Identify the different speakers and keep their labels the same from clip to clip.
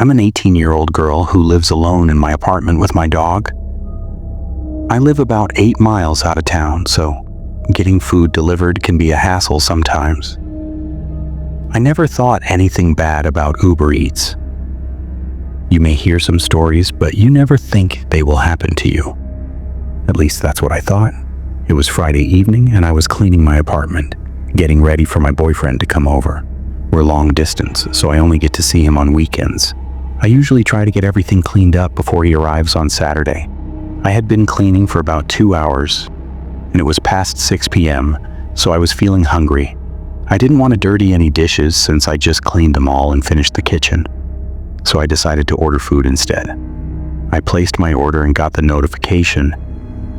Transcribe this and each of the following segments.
Speaker 1: I'm an 18-year-old girl who lives alone in my apartment with my dog. I live about 8 miles out of town, so getting food delivered can be a hassle sometimes. I never thought anything bad about Uber Eats. You may hear some stories, but you never think they will happen to you. At least that's what I thought. It was Friday evening and I was cleaning my apartment, getting ready for my boyfriend to come over. We're long distance, so I only get to see him on weekends. I usually try to get everything cleaned up before he arrives on Saturday. I had been cleaning for about 2 hours, and it was past 6 p.m., so I was feeling hungry. I didn't want to dirty any dishes since I just cleaned them all and finished the kitchen, so I decided to order food instead. I placed my order and got the notification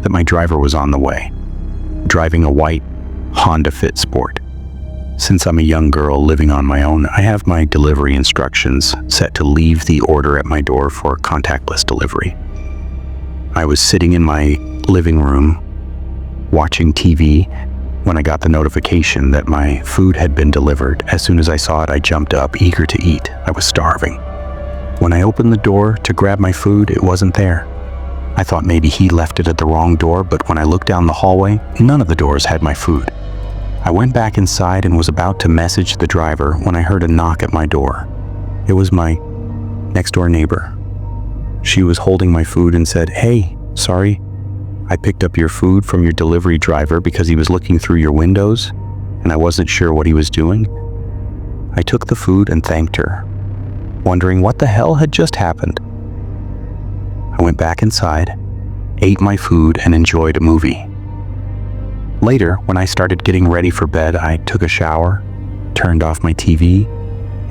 Speaker 1: that my driver was on the way, driving a white Honda Fit Sport. Since I'm a young girl living on my own, I have my delivery instructions set to leave the order at my door for contactless delivery. I was sitting in my living room watching TV when I got the notification that my food had been delivered. As soon as I saw it, I jumped up, eager to eat. I was starving. When I opened the door to grab my food, it wasn't there. I thought maybe he left it at the wrong door, but when I looked down the hallway, none of the doors had my food. I went back inside and was about to message the driver when I heard a knock at my door. It was my next-door neighbor. She was holding my food and said, "Hey, sorry, I picked up your food from your delivery driver because he was looking through your windows, and I wasn't sure what he was doing." I took the food and thanked her, wondering what the hell had just happened. I went back inside, ate my food, and enjoyed a movie. Later, when I started getting ready for bed, I took a shower, turned off my TV,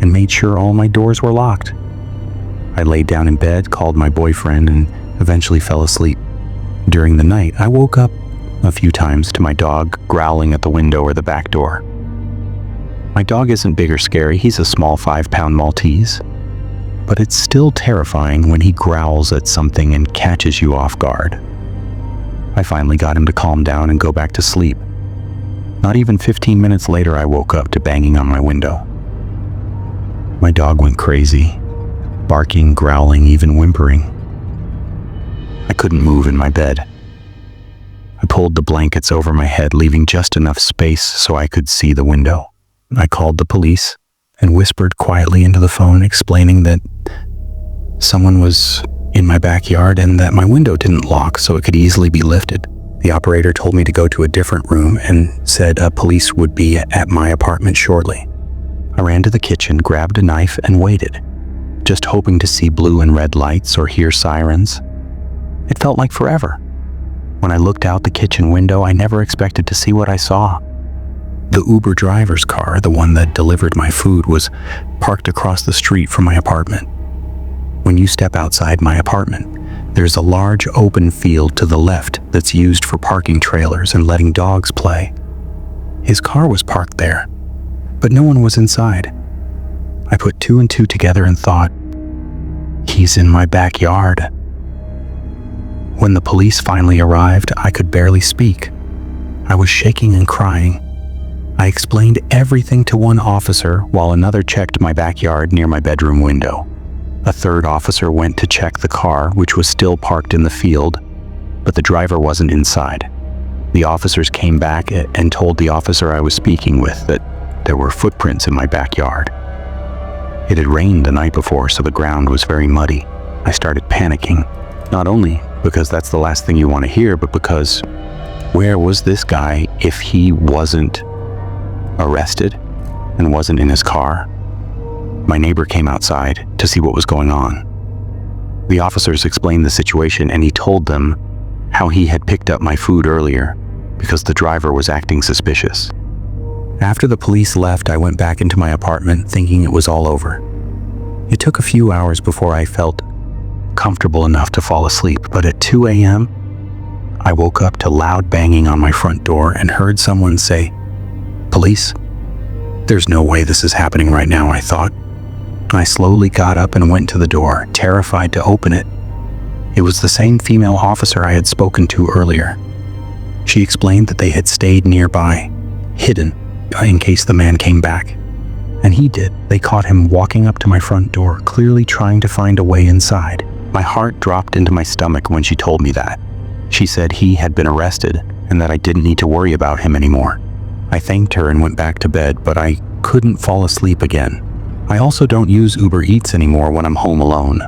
Speaker 1: and made sure all my doors were locked. I laid down in bed, called my boyfriend, and eventually fell asleep. During the night, I woke up a few times to my dog growling at the window or the back door. My dog isn't big or scary, he's a small 5-pound Maltese, but it's still terrifying when he growls at something and catches you off guard. I finally got him to calm down and go back to sleep. Not even 15 minutes later, I woke up to banging on my window. My dog went crazy, barking, growling, even whimpering. I couldn't move in my bed. I pulled the blankets over my head, leaving just enough space so I could see the window. I called the police and whispered quietly into the phone, explaining that someone was in my backyard and that my window didn't lock so it could easily be lifted. The operator told me to go to a different room and said police would be at my apartment shortly. I ran to the kitchen, grabbed a knife, and waited, just hoping to see blue and red lights or hear sirens. It felt like forever. When I looked out the kitchen window, I never expected to see what I saw. The Uber driver's car, the one that delivered my food, was parked across the street from my apartment. When you step outside my apartment, there's a large open field to the left that's used for parking trailers and letting dogs play. His car was parked there, but no one was inside. I put 2 and 2 together and thought, he's in my backyard. When the police finally arrived, I could barely speak. I was shaking and crying. I explained everything to one officer while another checked my backyard near my bedroom window. A third officer went to check the car, which was still parked in the field, but the driver wasn't inside. The officers came back and told the officer I was speaking with that there were footprints in my backyard. It had rained the night before, so the ground was very muddy. I started panicking, not only because that's the last thing you want to hear, but because where was this guy if he wasn't arrested and wasn't in his car? My neighbor came outside to see what was going on. The officers explained the situation, and he told them how he had picked up my food earlier because the driver was acting suspicious. After the police left, I went back into my apartment thinking it was all over. It took a few hours before I felt comfortable enough to fall asleep, but at 2 a.m., I woke up to loud banging on my front door and heard someone say, "Police?" There's no way this is happening right now, I thought. I slowly got up and went to the door, terrified to open it. It was the same female officer I had spoken to earlier. She explained that they had stayed nearby, hidden, in case the man came back, And he did. They caught him walking up to my front door, clearly trying to find a way inside. My heart dropped into my stomach when she told me that. She said he had been arrested and that I didn't need to worry about him anymore. I thanked her and went back to bed, but I couldn't fall asleep again. I also don't use Uber Eats anymore when I'm home alone.